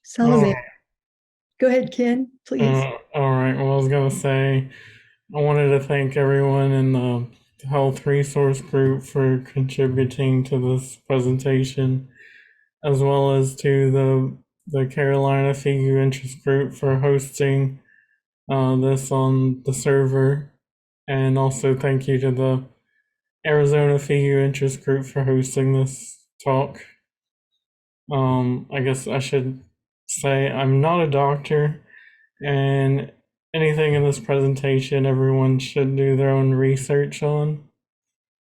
Salome. Go ahead, Ken, please. All right. Well, I was gonna say I wanted to thank everyone in the health resource group for contributing to this presentation, as well as to the Carolina FIGU interest group for hosting this on the server, and also thank you to the Arizona FIGU interest group for hosting this talk. I guess I should say I'm not a doctor, and anything in this presentation everyone should do their own research on.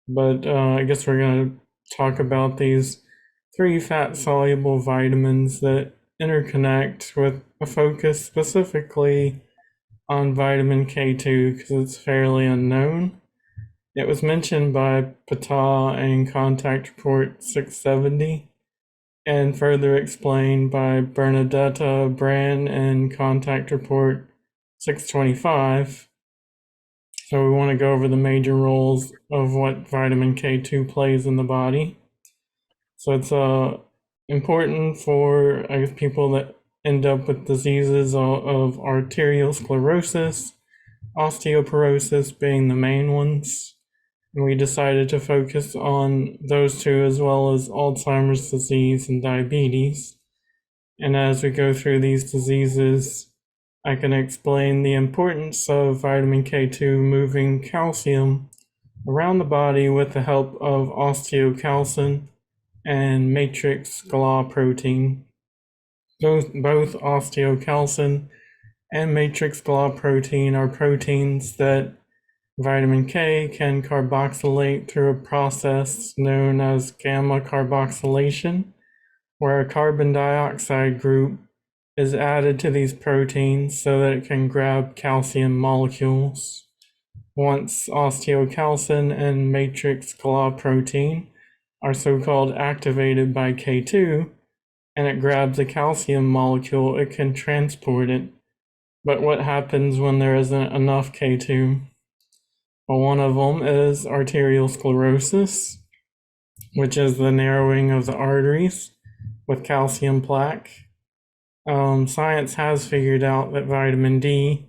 But I guess we're going to talk about these three fat soluble vitamins that interconnect with a focus specifically on vitamin K2 because it's fairly unknown. It was mentioned by Patah in Contact Report 670 and further explained by Bernadetta Brand in Contact Report 625. So we want to go over the major roles of what vitamin K2 plays in the body. So it's important for, I guess, people that end up with diseases of arteriosclerosis, osteoporosis being the main ones. And we decided to focus on those two as well as Alzheimer's disease and diabetes. And as we go through these diseases, I can explain the importance of vitamin K2 moving calcium around the body with the help of osteocalcin and matrix GLA protein. Both osteocalcin and matrix GLA protein are proteins that vitamin K can carboxylate through a process known as gamma carboxylation, where a carbon dioxide group is added to these proteins so that it can grab calcium molecules. Once osteocalcin and matrix GLA protein are so-called activated by K2 and it grabs a calcium molecule, it can transport it. But what happens when there isn't enough K2? Well, one of them is arteriosclerosis, which is the narrowing of the arteries with calcium plaque. Science has figured out that vitamin D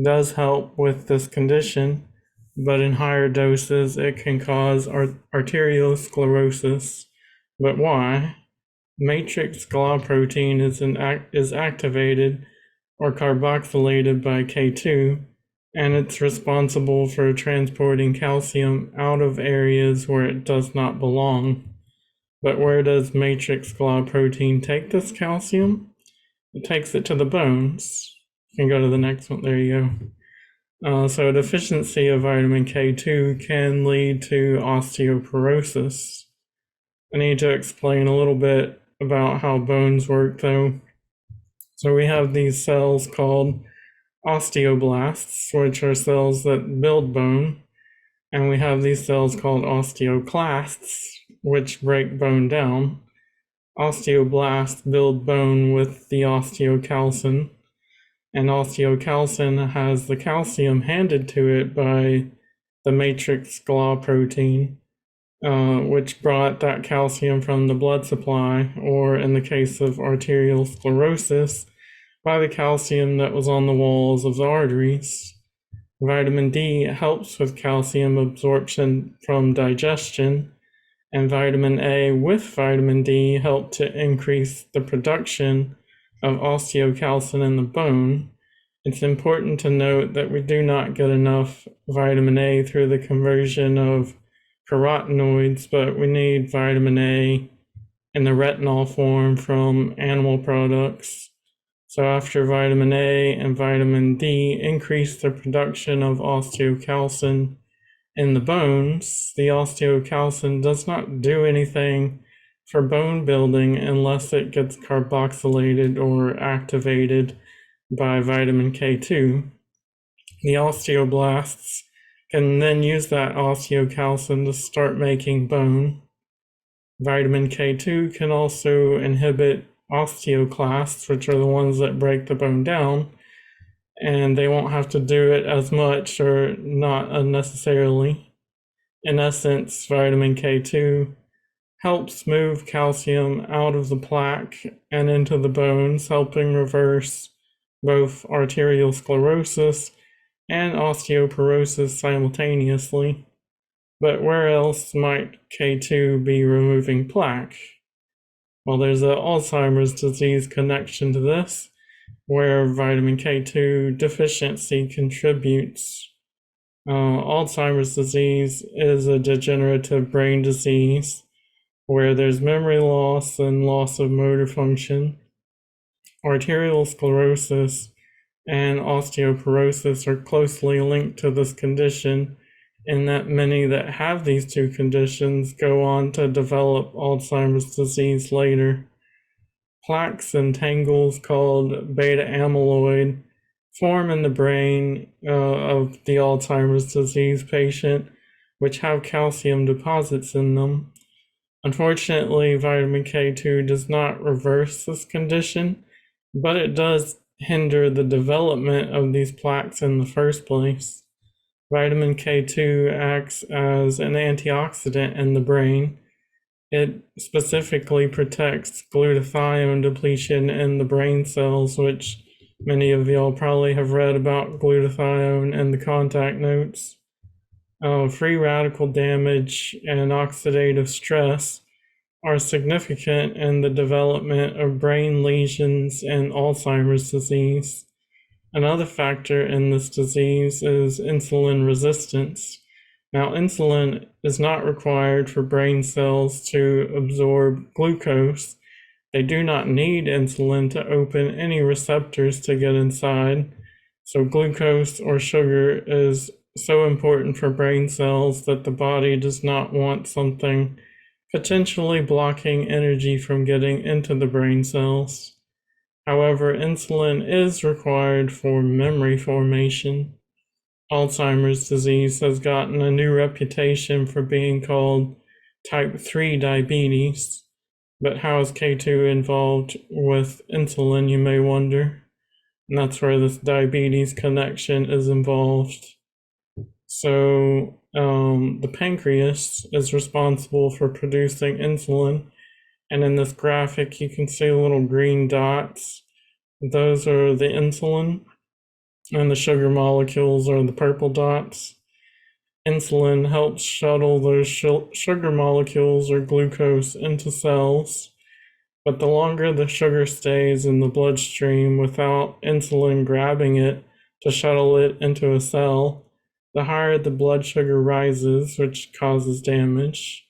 does help with this condition, but in higher doses it can cause arteriosclerosis. But why? Matrix GLA protein is activated or carboxylated by K2, and it's responsible for transporting calcium out of areas where it does not belong. But where does matrix GLA protein take this calcium? It takes it to the bones. You can go to the next one. There you go. So a deficiency of vitamin K2 can lead to osteoporosis. I need to explain a little bit about how bones work though. So we have these cells called osteoblasts, which are cells that build bone, and we have these cells called osteoclasts, which break bone down. Osteoblasts build bone with the osteocalcin, and osteocalcin has the calcium handed to it by the matrix GLA protein, which brought that calcium from the blood supply, or in the case of arteriosclerosis, by the calcium that was on the walls of the arteries. Vitamin D helps with calcium absorption from digestion, and vitamin A with vitamin D help to increase the production of osteocalcin in the bone. It's important to note that we do not get enough vitamin A through the conversion of carotenoids, but we need vitamin A in the retinol form from animal products. So after vitamin A and vitamin D increase the production of osteocalcin in the bones, the osteocalcin does not do anything for bone building unless it gets carboxylated or activated by vitamin K2. The osteoblasts can then use that osteocalcin to start making bone. Vitamin K2 can also inhibit osteoclasts, which are the ones that break the bone down, and they won't have to do it as much or not unnecessarily. In essence, vitamin K2 helps move calcium out of the plaque and into the bones, helping reverse both arteriosclerosis and osteoporosis simultaneously. But where else might K2 be removing plaque? Well, there's an Alzheimer's disease connection to this, where vitamin K2 deficiency contributes. Alzheimer's disease is a degenerative brain disease where there's memory loss and loss of motor function. Arterial sclerosis and osteoporosis are closely linked to this condition, in that many that have these two conditions go on to develop Alzheimer's disease later. Plaques and tangles called beta amyloid form in the brain of the Alzheimer's disease patient, which have calcium deposits in them. Unfortunately, vitamin K2 does not reverse this condition, but it does hinder the development of these plaques in the first place. Vitamin K2 acts as an antioxidant in the brain. It specifically protects glutathione depletion in the brain cells, which many of y'all probably have read about glutathione in the contact notes. Free radical damage and oxidative stress are significant in the development of brain lesions and Alzheimer's disease. Another factor in this disease is insulin resistance. Now, insulin is not required for brain cells to absorb glucose. They do not need insulin to open any receptors to get inside. So glucose or sugar is so important for brain cells that the body does not want something potentially blocking energy from getting into the brain cells. However, insulin is required for memory formation. Alzheimer's disease has gotten a new reputation for being called type 3 diabetes. But how is K2 involved with insulin, you may wonder? And that's where this diabetes connection is involved. So the pancreas is responsible for producing insulin. And in this graphic, you can see little green dots. Those are the insulin, and the sugar molecules are the purple dots. Insulin helps shuttle those sugar molecules or glucose into cells, but the longer the sugar stays in the bloodstream without insulin grabbing it to shuttle it into a cell, the higher the blood sugar rises, which causes damage.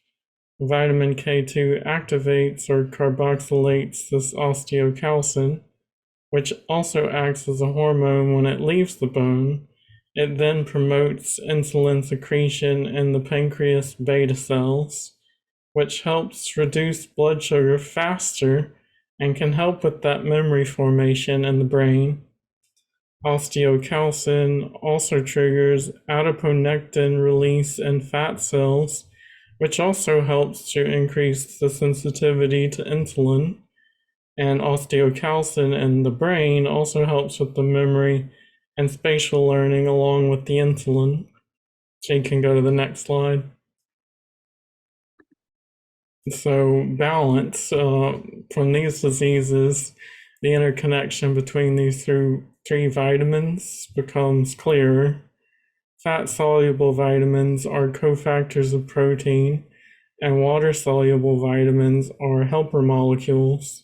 Vitamin K2 activates or carboxylates this osteocalcin, which also acts as a hormone when it leaves the bone. It then promotes insulin secretion in the pancreas beta cells, which helps reduce blood sugar faster and can help with that memory formation in the brain. Osteocalcin also triggers adiponectin release in fat cells, which also helps to increase the sensitivity to insulin. And osteocalcin in the brain also helps with the memory and spatial learning along with the insulin. So you can go to the next slide. So balance from these diseases, the interconnection between these three vitamins becomes clearer. Fat-soluble vitamins are cofactors of protein, and water-soluble vitamins are helper molecules.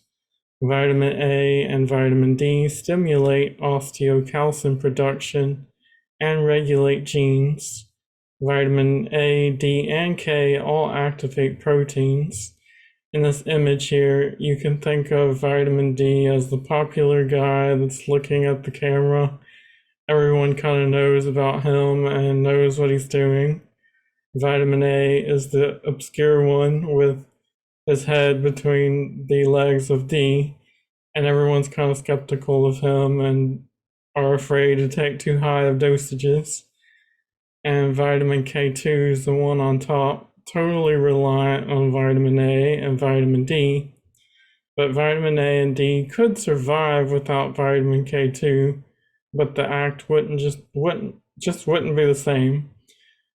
Vitamin A and vitamin D stimulate osteocalcin production and regulate genes. Vitamin A, D, and K all activate proteins. In this image here, you can think of vitamin D as the popular guy that's looking at the camera. Everyone kind of knows about him and knows what he's doing. Vitamin A is the obscure one with his head between the legs of D, and everyone's kind of skeptical of him and are afraid to take too high of dosages. And vitamin K2 is the one on top, totally reliant on vitamin A and vitamin D. But vitamin A and D could survive without vitamin K2, but the act wouldn't be the same.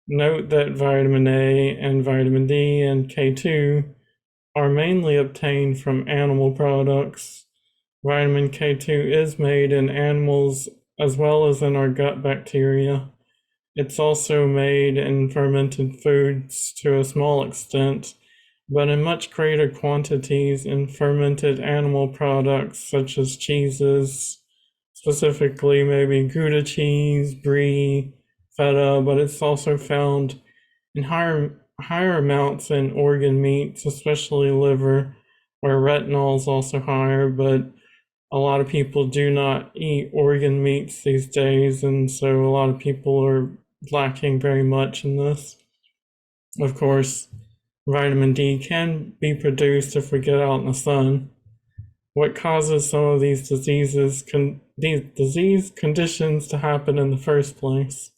Note that vitamin A and vitamin D and K2 are mainly obtained from animal products. Vitamin K2 is made in animals as well as in our gut bacteria. It's also made in fermented foods to a small extent, but in much greater quantities in fermented animal products such as cheeses, specifically maybe Gouda cheese, brie, feta, but it's also found in higher amounts in organ meats, especially liver, where retinol is also higher, but a lot of people do not eat organ meats these days, and so a lot of people are lacking very much in this. Of course, vitamin D can be produced if we get out in the sun. What causes some of these disease conditions to happen in the first place?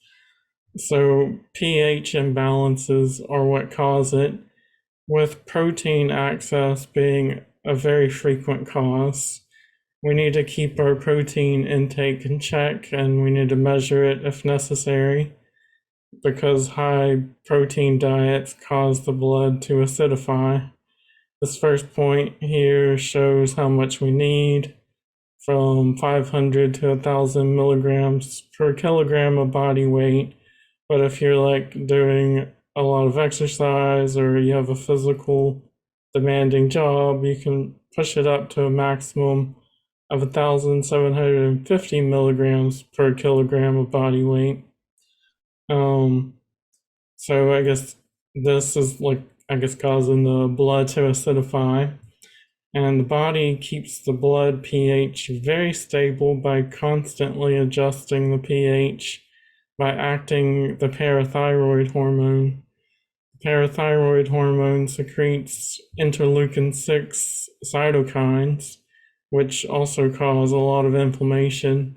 So pH imbalances are what cause it, with protein access being a very frequent cause. We need to keep our protein intake in check, and we need to measure it if necessary, because high protein diets cause the blood to acidify. This first point here shows how much we need, from 500 to 1,000 milligrams per kilogram of body weight. But if you're like doing a lot of exercise or you have a physical demanding job, you can push it up to a maximum of 1,750 milligrams per kilogram of body weight. So I guess this is causing the blood to acidify. And the body keeps the blood pH very stable by constantly adjusting the pH by acting the parathyroid hormone. The parathyroid hormone secretes interleukin-6 cytokines, which also cause a lot of inflammation.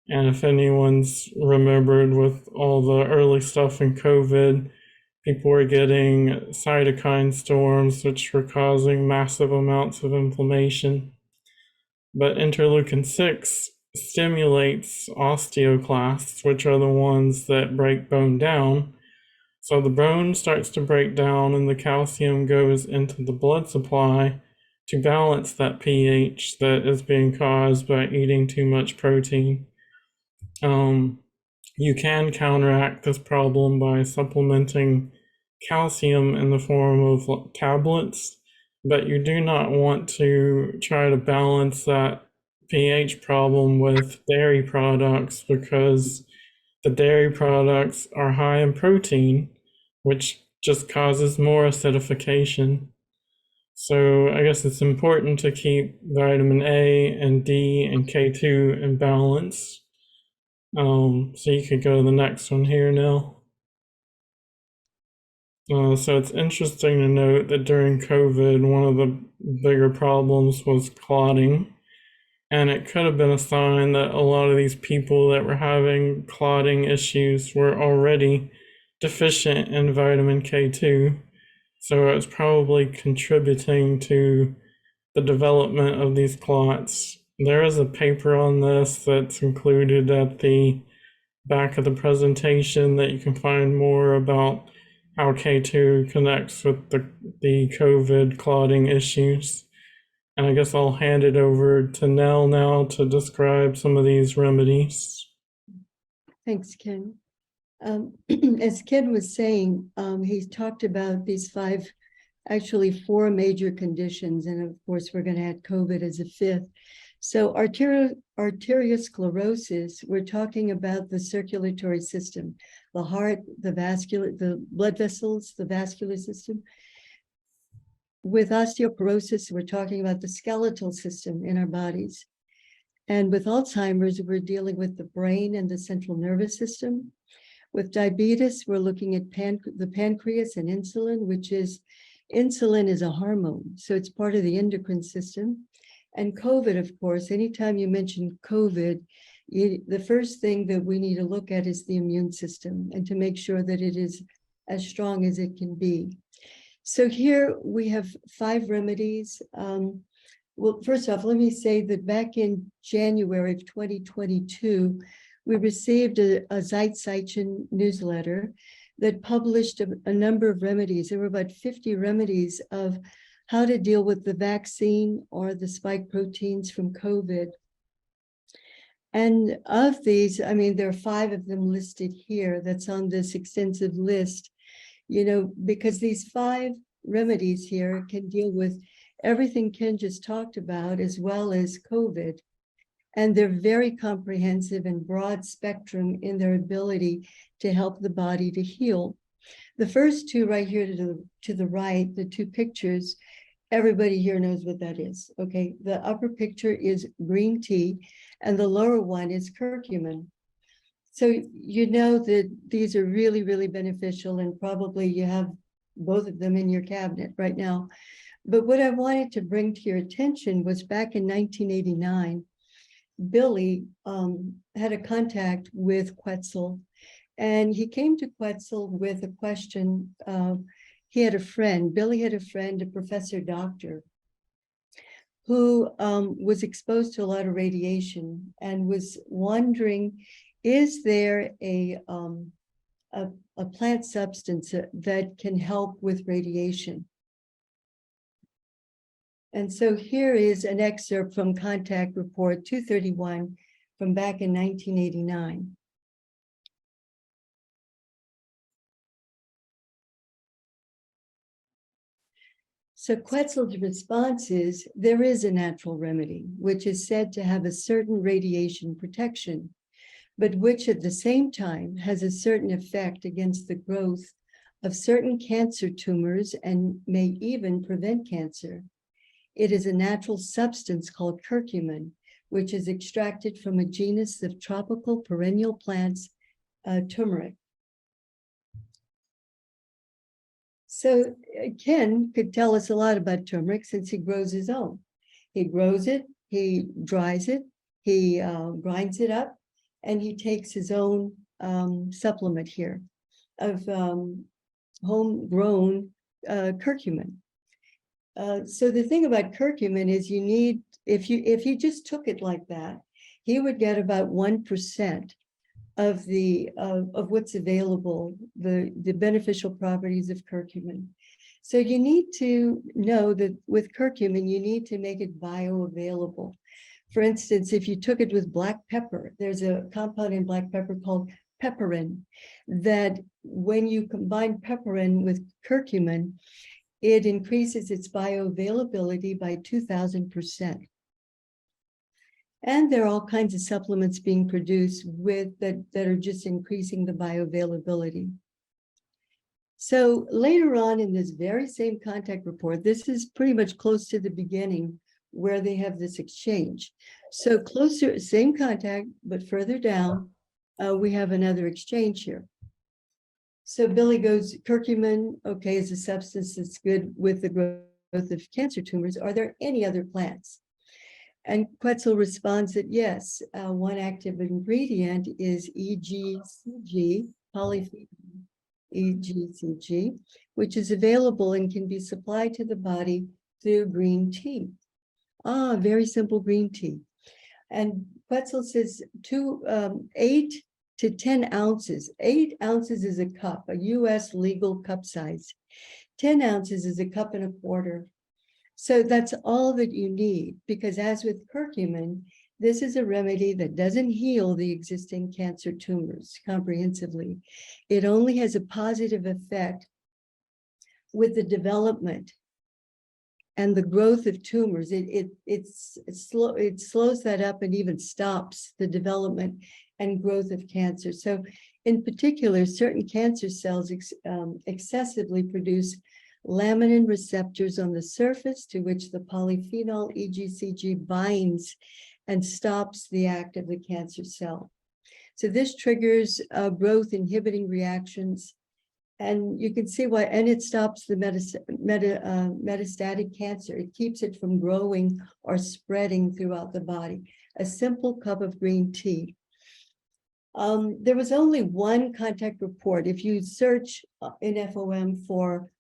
And if anyone's remembered with all the early stuff in COVID, people were getting cytokine storms, which were causing massive amounts of inflammation. But interleukin-6 stimulates osteoclasts, which are the ones that break bone down. So the bone starts to break down and the calcium goes into the blood supply to balance that pH that is being caused by eating too much protein. You can counteract this problem by supplementing calcium in the form of tablets, but you do not want to try to balance that pH problem with dairy products, because the dairy products are high in protein, which just causes more acidification. So I guess it's important to keep vitamin A and D and K2 in balance. So you could go to the next one here now. So it's interesting to note that during COVID, one of the bigger problems was clotting. And it could have been a sign that a lot of these people that were having clotting issues were already deficient in vitamin K2. So it's probably contributing to the development of these clots. There is a paper on this that's included at the back of the presentation that you can find more about how K2 connects with the COVID clotting issues. And I guess I'll hand it over to Nell now to describe some of these remedies. Thanks, Ken. As Ken was saying, he talked about these four major conditions. And of course, we're going to add COVID as a fifth. So arteriosclerosis, we're talking about the circulatory system, the heart, the blood vessels, the vascular system. With osteoporosis, we're talking about the skeletal system in our bodies. And with Alzheimer's, we're dealing with the brain and the central nervous system. With diabetes, we're looking at the pancreas and insulin, insulin is a hormone, so it's part of the endocrine system. And COVID, of course, anytime you mention COVID, the first thing that we need to look at is the immune system and to make sure that it is as strong as it can be. So here we have 5 remedies. Well, first off, let me say that back in January of 2022, we received a Zeitzeichen newsletter that published a number of remedies. There were about 50 remedies of how to deal with the vaccine or the spike proteins from COVID. And of these, I mean, there are 5 of them listed here that's on this extensive list, you know, because these 5 remedies here can deal with everything Ken just talked about, as well as COVID. And they're very comprehensive and broad spectrum in their ability to help the body to heal. The first 2 right here to the right, the 2 pictures, everybody here knows what that is, okay? The upper picture is green tea, and the lower one is curcumin. So you know that these are really, really beneficial, and probably you have both of them in your cabinet right now. But what I wanted to bring to your attention was back in 1989, Billy had a contact with Quetzal, and he came to Quetzal with a question. He had a friend, Billy had a friend, a professor doctor, who was exposed to a lot of radiation and was wondering, is there a plant substance that can help with radiation? And so here is an excerpt from Contact Report 231 from back in 1989. So Quetzal's response is, there is a natural remedy, which is said to have a certain radiation protection, but which at the same time has a certain effect against the growth of certain cancer tumors and may even prevent cancer. It is a natural substance called curcumin, which is extracted from a genus of tropical perennial plants, turmeric. So Ken could tell us a lot about turmeric since he grows his own. He grows it, he dries it, he grinds it up, and he takes his own supplement here of homegrown curcumin. So the thing about curcumin is you need, if he just took it like that, he would get about 1% of the of what's available, the beneficial properties of curcumin. So you need to know that with curcumin, you need to make it bioavailable. For instance, if you took it with black pepper, there's a compound in black pepper called pepperin that when you combine pepperin with curcumin, it increases its bioavailability by 2,000%. And there are all kinds of supplements being produced with that are just increasing the bioavailability. So later on in this very same contact report, this is pretty much close to the beginning where they have this exchange. So closer, same contact, but further down, we have another exchange here. So Billy goes, curcumin, okay, is a substance that's good with the growth of cancer tumors. Are there any other plants? And Quetzal responds that yes, one active ingredient is EGCG, polyphenol EGCG, which is available and can be supplied to the body through green tea. Ah, very simple green tea. And Quetzal says 8 to 10 ounces. 8 ounces is a cup, a US legal cup size. 10 ounces is a cup and a quarter. So that's all that you need, because as with curcumin, this is a remedy that doesn't heal the existing cancer tumors comprehensively. It only has a positive effect with the development and the growth of tumors. It slows that up and even stops the development and growth of cancer. So in particular, certain cancer cells excessively produce laminin receptors on the surface to which the polyphenol EGCG binds and stops the act of the cancer cell. So this triggers growth inhibiting reactions, and you can see why, and it stops the metastatic cancer. It keeps it from growing or spreading throughout the body. A simple cup of green tea. There was only one contact report. If you search in FOM for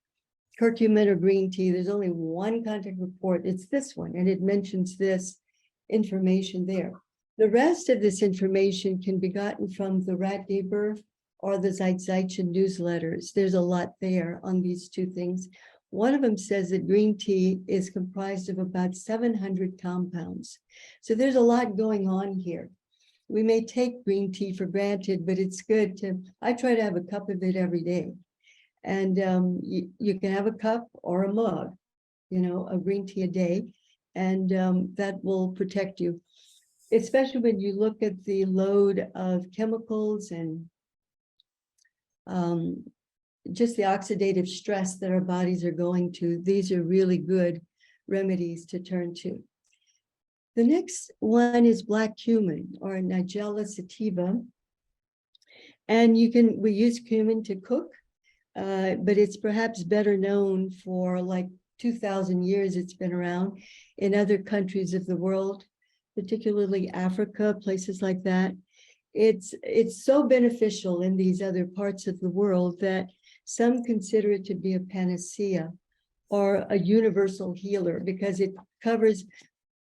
curcumin or green tea, there's only one contact report. It's this one, and it mentions this information there. The rest of this information can be gotten from the Ratgeber or the Zeitchen newsletters. There's a lot there on these two things. One of them says that green tea is comprised of about 700 compounds. So there's a lot going on here. We may take green tea for granted, but it's good to, I try to have a cup of it every day. And you can have a cup or a mug, of green tea a day, and that will protect you, especially when you look at the load of chemicals and just the oxidative stress that our bodies are going to. These are really good remedies to turn to. The next one is black cumin, or Nigella sativa. And we use cumin to cook, but it's perhaps better known for like 2,000 years it's been around in other countries of the world, particularly Africa, places like that. It's so beneficial in these other parts of the world that some consider it to be a panacea or a universal healer, because it covers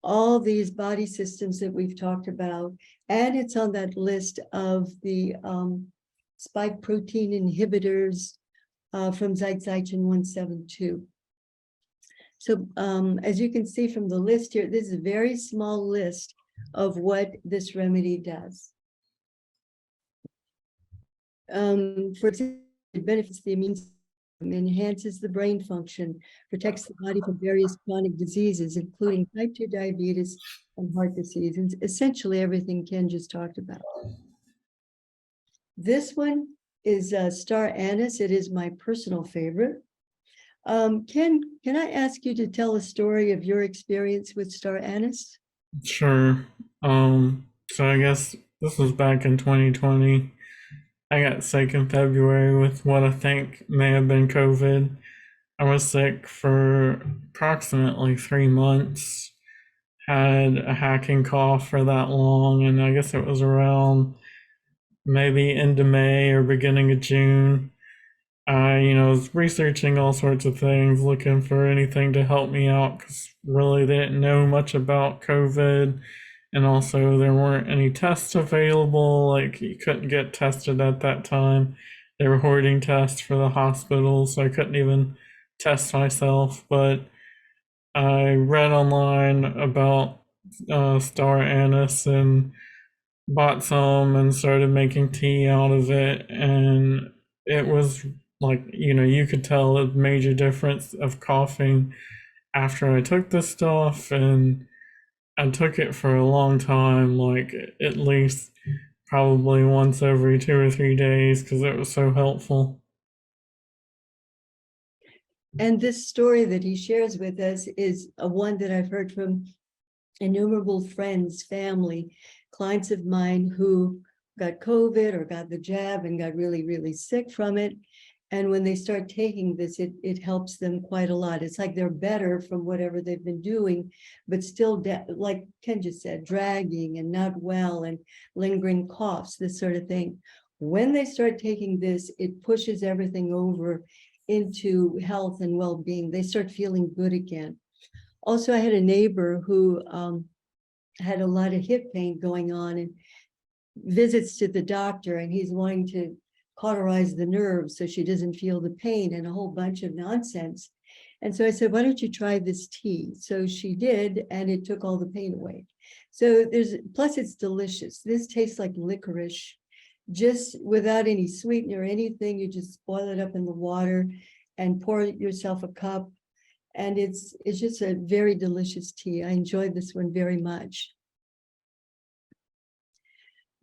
all these body systems that we've talked about. And it's on that list of the spike protein inhibitors from Zeitzeichin 172. So as you can see from the list here, this is a very small list of what this remedy does. For example, it benefits the immune system, enhances the brain function, protects the body from various chronic diseases, including type 2 diabetes and heart disease, and essentially everything Ken just talked about. This one is star anise. It is my personal favorite. Ken, can I ask you to tell a story of your experience with star anise? Sure. So I guess this was back in 2020. I got sick in February with what I think may have been COVID. I was sick for approximately 3 months, had a hacking cough for that long, and I guess it was around maybe end of May or beginning of June. I, was researching all sorts of things, looking for anything to help me out, because really didn't know much about COVID. And also there weren't any tests available, like you couldn't get tested at that time. They were hoarding tests for the hospital, so I couldn't even test myself. But I read online about star anise and bought some and started making tea out of it. And it was like, you could tell a major difference of coughing after I took this stuff. And I took it for a long time, like at least probably once every 2 or 3 days, because it was so helpful. And this story that he shares with us is one that I've heard from innumerable friends, family, clients of mine who got COVID or got the jab and got really, really sick from it. And when they start taking this, it helps them quite a lot. It's like they're better from whatever they've been doing, but still, like Ken just said, dragging and not well and lingering coughs, this sort of thing. When they start taking this, it pushes everything over into health and well-being. They start feeling good again. Also, I had a neighbor who had a lot of hip pain going on and visits to the doctor, and he's wanting to cauterize the nerves so she doesn't feel the pain and a whole bunch of nonsense. And so I said, why don't you try this tea? So she did, and it took all the pain away. So plus it's delicious. This tastes like licorice, just without any sweetener or anything. You just boil it up in the water and pour yourself a cup. And it's just a very delicious tea. I enjoyed this one very much.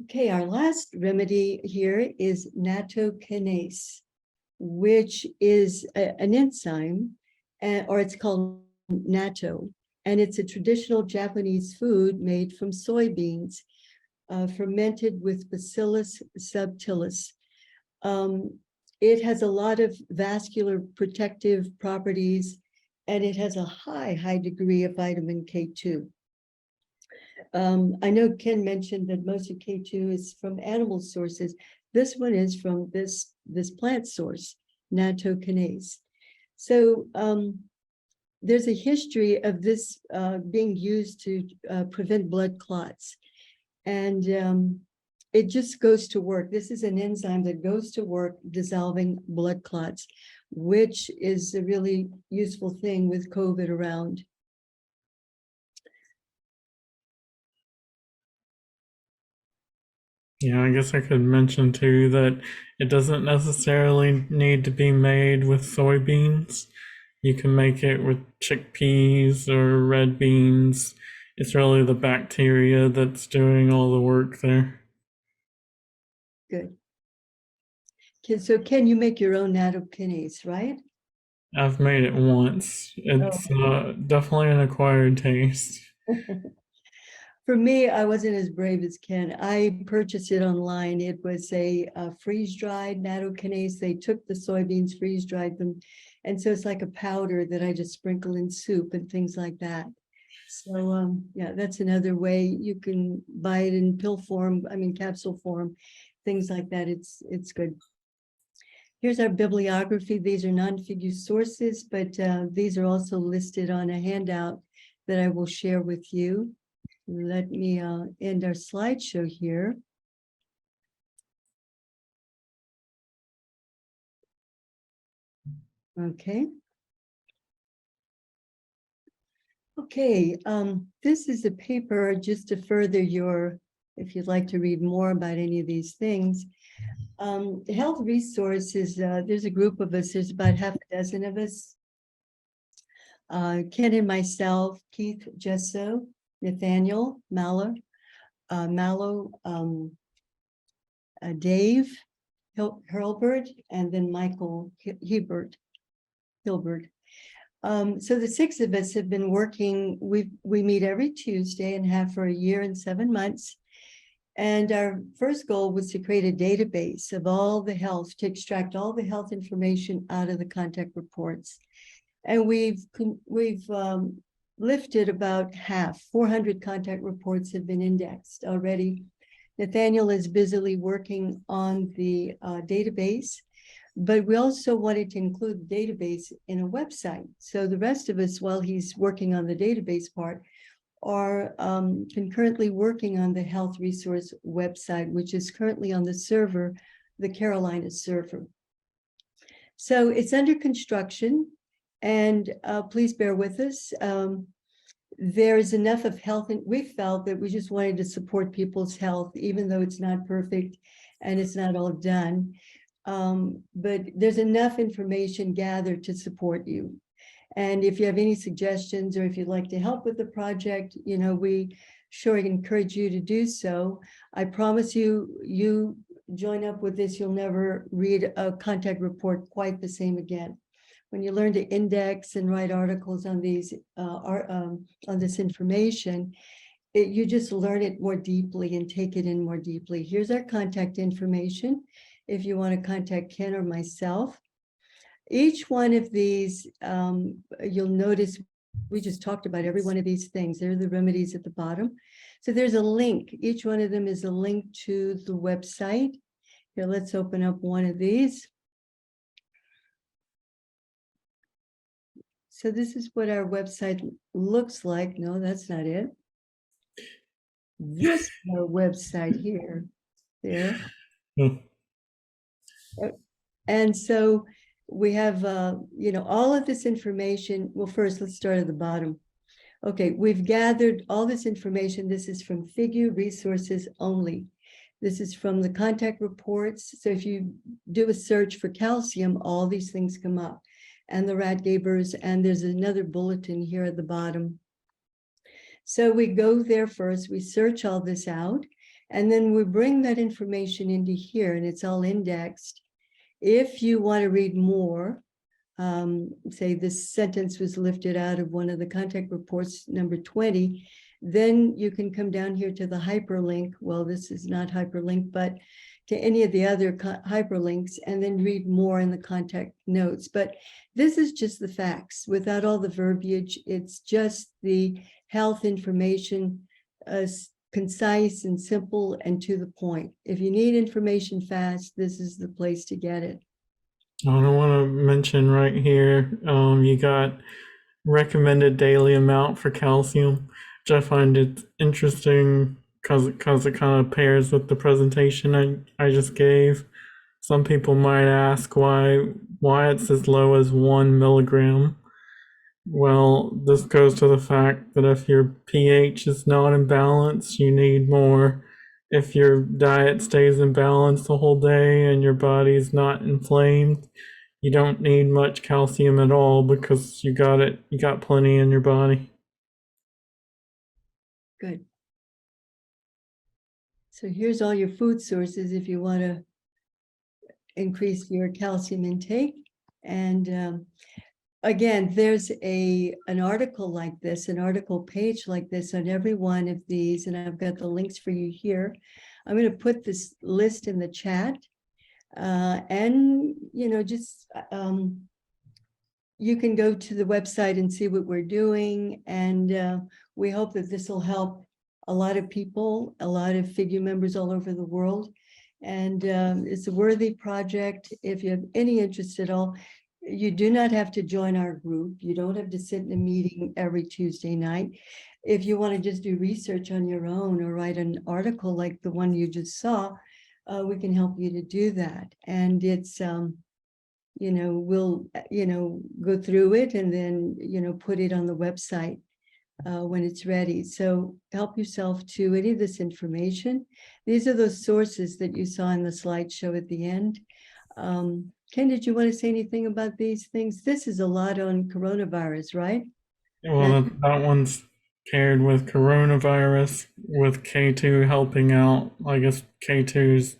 Okay, our last remedy here is nattokinase, which is an enzyme, or it's called natto, and it's a traditional Japanese food made from soybeans, fermented with Bacillus subtilis. It has a lot of vascular protective properties, and it has a high degree of vitamin K2. I know Ken mentioned that most of K2 is from animal sources. This one is from this plant source, nattokinase. So there's a history of this being used to prevent blood clots. And it just goes to work. This is an enzyme that goes to work dissolving blood clots. which is a really useful thing with COVID around. Yeah, I guess I could mention too that it doesn't necessarily need to be made with soybeans. You can make it with chickpeas or red beans. It's really the bacteria that's doing all the work there. Good. So can you make your own nattokinase, right? I've made it once. It's definitely an acquired taste. For me, I wasn't as brave as Ken. I purchased it online. It was a freeze-dried nattokinase. They took the soybeans, freeze-dried them. And so it's like a powder that I just sprinkle in soup and things like that. So yeah, that's another way. You can buy it in pill form, I mean capsule form, things like that. It's good. Here's our bibliography. These are non-FIGU sources, but these are also listed on a handout that I will share with you. Let me end our slideshow here. Okay. Okay, this is a paper just to further your, if you'd like to read more about any of these things. Health resources, there's a group of us, there's about half a dozen of us. Ken and myself, Keith Gesso, Nathaniel Mallow, Dave Hurlbert, and then Michael Hilbert. So the six of us have been working, we meet every Tuesday and have for a year and 7 months. And our first goal was to create a database of all the health, to extract all the health information out of the contact reports. And we've lifted about half, 400 contact reports have been indexed already. Nathaniel is busily working on the database, but we also wanted to include the database in a website. So the rest of us, while he's working on the database part, are concurrently working on the health resource website, which is currently on the server, the Carolina server. So it's under construction, and please bear with us. There is enough of health, and we felt that we just wanted to support people's health, even though it's not perfect and it's not all done. But there's enough information gathered to support you. And if you have any suggestions or if you'd like to help with the project, you know, we sure encourage you to do so. I promise you, you join up with this, you'll never read a contact report quite the same again. When you learn to index and write articles on these on this information, you just learn it more deeply and take it in more deeply. Here's our contact information if you want to contact Ken or myself. Each one of these, you'll notice we just talked about every one of these things. There are the remedies at the bottom. So there's a link. Each one of them is a link to the website. Here, let's open up one of these. So this is what our website looks like. No, that's not it. This is our website here. There. And so we have, you know, all of this information. Well, first, let's start at the bottom. Okay, we've gathered all this information. This is from FIGU resources only. This is from the contact reports. So if you do a search for calcium, all these things come up, and the Radgabers, and there's another bulletin here at the bottom. So we go there first, we search all this out, and then we bring that information into here, and it's all indexed. If you want to read more, say this sentence was lifted out of one of the contact reports, number 20, then you can come down here to the hyperlink. Well, this is not hyperlink, but to any of the other hyperlinks, and then read more in the contact notes. But this is just the facts without all the verbiage. It's just the health information, concise and simple and to the point. If you need information fast, this is the place to get it. I want to mention right here, you got recommended daily amount for calcium, which I find it interesting because it kind of pairs with the presentation I just gave. Some people might ask why it's as low as 1 milligram. Well, this goes to the fact that if your pH is not in balance, you need more. If your diet stays in balance the whole day and your body is not inflamed, you don't need much calcium at all because you got plenty in your body. Good. So here's all your food sources if you want to increase your calcium intake. And again, there's an article like this, an article page like this on every one of these, and I've got the links for you here. I'm going to put this list in the chat, and just you can go to the website and see what we're doing, and we hope that this will help a lot of people, a lot of FIGU members all over the world, and it's a worthy project. If you have any interest at all, you do not have to join our group. You don't have to sit in a meeting every Tuesday night. If you want to just do research on your own or write an article like the one you just saw, we can help you to do that. And it's, we'll, go through it and then, put it on the website when it's ready. So help yourself to any of this information. These are those sources that you saw in the slideshow at the end. Ken, did you want to say anything about these things? This is a lot on coronavirus, right? Well, that one's paired with coronavirus, with K2 helping out. I guess K2's,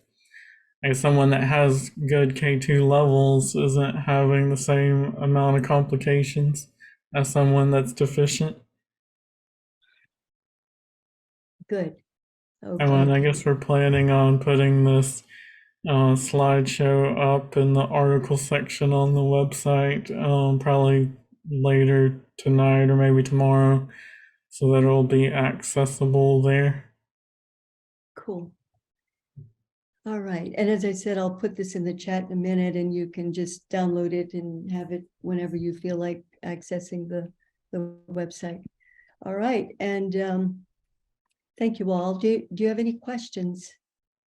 someone that has good K2 levels isn't having the same amount of complications as someone that's deficient. Good. Okay. And I guess we're planning on putting this slideshow up in the article section on the website, probably later tonight or maybe tomorrow, so that it'll be accessible there. Cool. All right. And as I said, I'll put this in the chat in a minute and you can just download it and have it whenever you feel like accessing the website. All right. And thank you all. Do you have any questions?